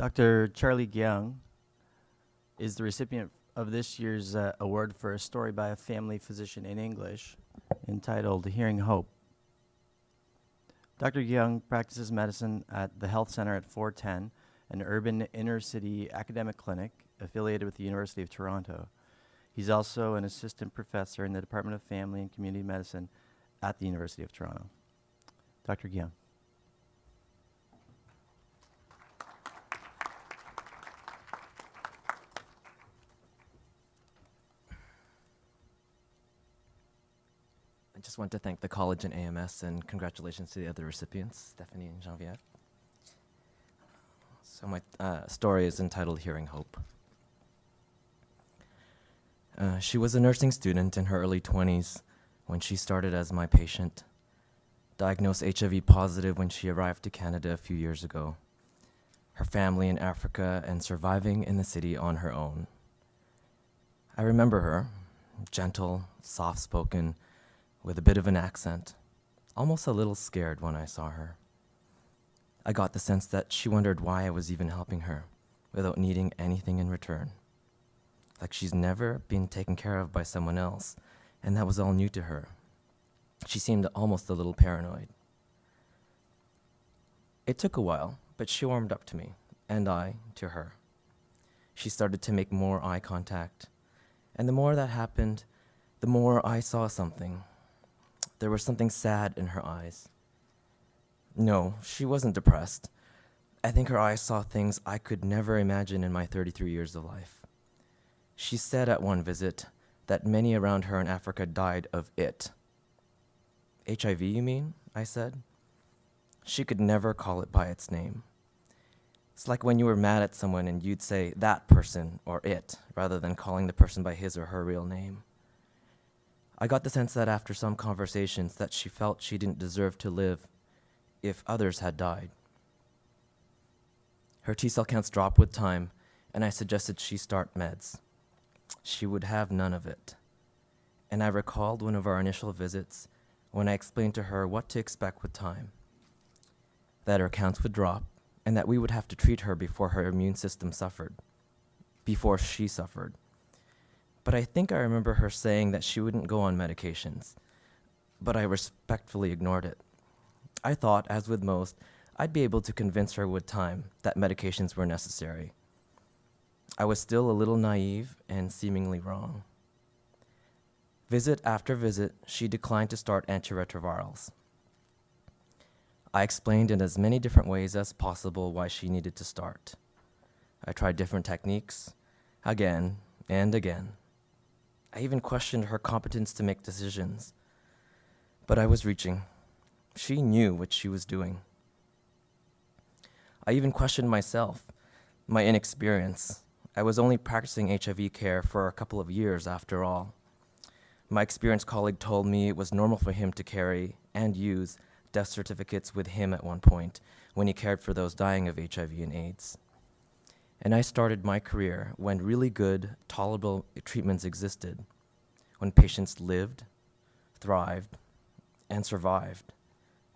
Dr. Charlie Guiang is the recipient of this year's award for a story by a family physician in English entitled Hearing Hope. Dr. Guiang practices medicine at the Health Center at 410, an urban inner-city academic clinic affiliated with the University of Toronto. He's also an assistant professor in the Department of Family and Community Medicine at the University of Toronto. Dr. Guiang. I just want to thank the college and AMS, and congratulations to the other recipients, Stephanie and Geneviève. So my story is entitled Hearing Hope. She was a nursing student in her early 20s when she started as my patient, diagnosed HIV positive when she arrived to Canada a few years ago, her family in Africa, and surviving in the city on her own. I remember her, gentle, soft-spoken, with a bit of an accent, almost a little scared when I saw her. I got the sense that she wondered why I was even helping her without needing anything in return. Like she's never been taken care of by someone else, and that was all new to her. She seemed almost a little paranoid. It took a while, but she warmed up to me, and I to her. She started to make more eye contact, and the more that happened, the more I saw something. There was something sad in her eyes. No, she wasn't depressed. I think her eyes saw things I could never imagine in my 33 years of life. She said at one visit that many around her in Africa died of it. HIV, you mean? I said. She could never call it by its name. It's like when you were mad at someone and you'd say that person or it, rather than calling the person by his or her real name. I got the sense that after some conversations that she felt she didn't deserve to live if others had died. Her T-cell counts dropped with time, and I suggested she start meds. She would have none of it. And I recalled one of our initial visits when I explained to her what to expect with time, that her counts would drop, and that we would have to treat her before her immune system suffered, before she suffered. But I think I remember her saying that she wouldn't go on medications, but I respectfully ignored it. I thought, as with most, I'd be able to convince her with time that medications were necessary. I was still a little naive and seemingly wrong. Visit after visit, she declined to start antiretrovirals. I explained in as many different ways as possible why she needed to start. I tried different techniques, again and again. I even questioned her competence to make decisions. But I was reaching. She knew what she was doing. I even questioned myself, my inexperience. I was only practicing HIV care for a couple of years after all. My experienced colleague told me it was normal for him to carry and use death certificates with him at one point when he cared for those dying of HIV and AIDS. And I started my career when really good, tolerable treatments existed, when patients lived, thrived, and survived.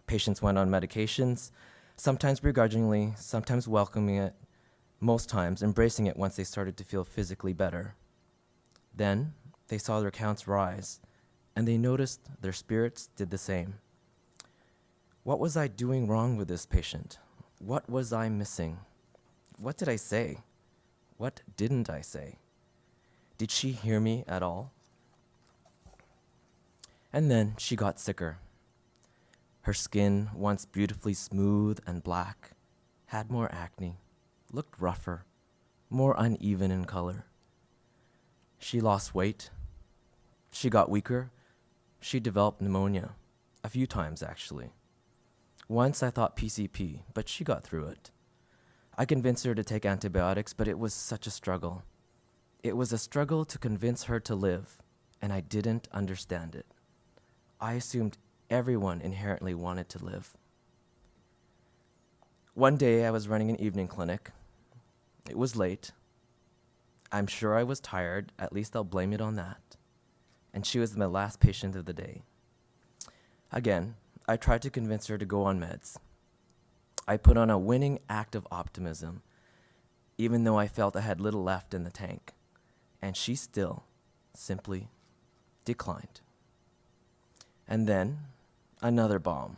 Patients went on medications, sometimes begrudgingly, sometimes welcoming it, most times embracing it once they started to feel physically better. Then they saw their counts rise, and they noticed their spirits did the same. What was I doing wrong with this patient? What was I missing? What did I say? What didn't I say? Did she hear me at all? And then she got sicker. Her skin, once beautifully smooth and black, had more acne, looked rougher, more uneven in color. She lost weight. She got weaker. She developed pneumonia, a few times actually. Once I thought PCP, but she got through it. I convinced her to take antibiotics, but it was such a struggle. It was a struggle to convince her to live, and I didn't understand it. I assumed everyone inherently wanted to live. One day I was running an evening clinic. It was late. I'm sure I was tired, at least I'll blame it on that. And she was my last patient of the day. Again, I tried to convince her to go on meds. I put on a winning act of optimism, even though I felt I had little left in the tank, and she still simply declined. And then, another bomb.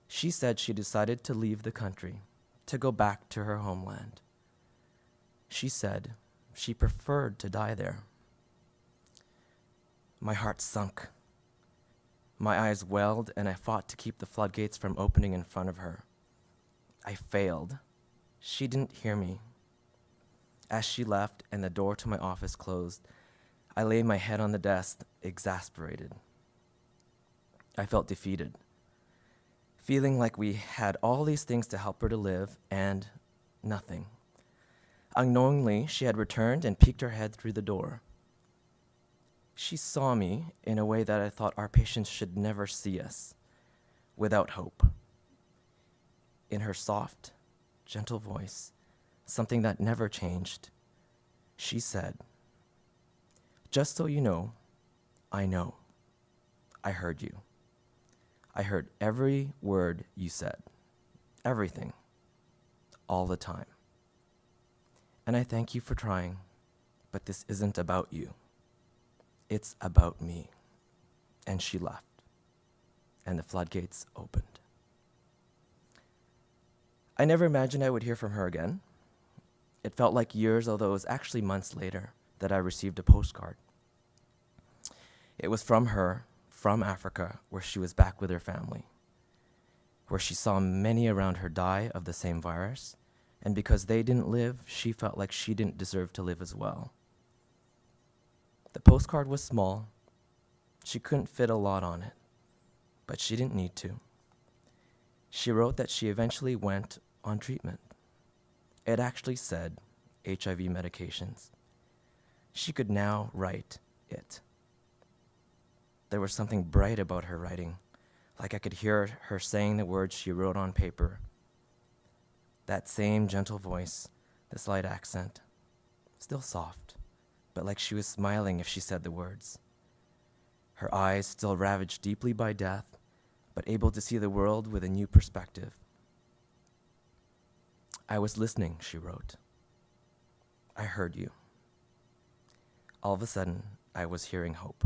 She said she decided to leave the country, to go back to her homeland. She said she preferred to die there. My heart sunk. My eyes welled, and I fought to keep the floodgates from opening in front of her. I failed. She didn't hear me. As she left and the door to my office closed, I laid my head on the desk, exasperated. I felt defeated, feeling like we had all these things to help her to live and nothing. Unknowingly, she had returned and peeked her head through the door. She saw me in a way that I thought our patients should never see us, without hope. In her soft, gentle voice, something that never changed, she said, "Just so you know, I know. I heard you. I heard every word you said. Everything. All the time. And I thank you for trying, but this isn't about you. It's about me." And she left, and the floodgates opened. I never imagined I would hear from her again. It felt like years, although it was actually months later that I received a postcard. It was from her, from Africa, where she was back with her family, where she saw many around her die of the same virus, and because they didn't live, she felt like she didn't deserve to live as well. The postcard was small. She couldn't fit a lot on it, but she didn't need to. She wrote that she eventually went on treatment. It actually said HIV medications. She could now write it. There was something bright about her writing, like I could hear her saying the words she wrote on paper. That same gentle voice, the slight accent, still soft, but like she was smiling if she said the words. Her eyes still ravaged deeply by death, but able to see the world with a new perspective. "I was listening," she wrote. "I heard you." All of a sudden, I was hearing hope.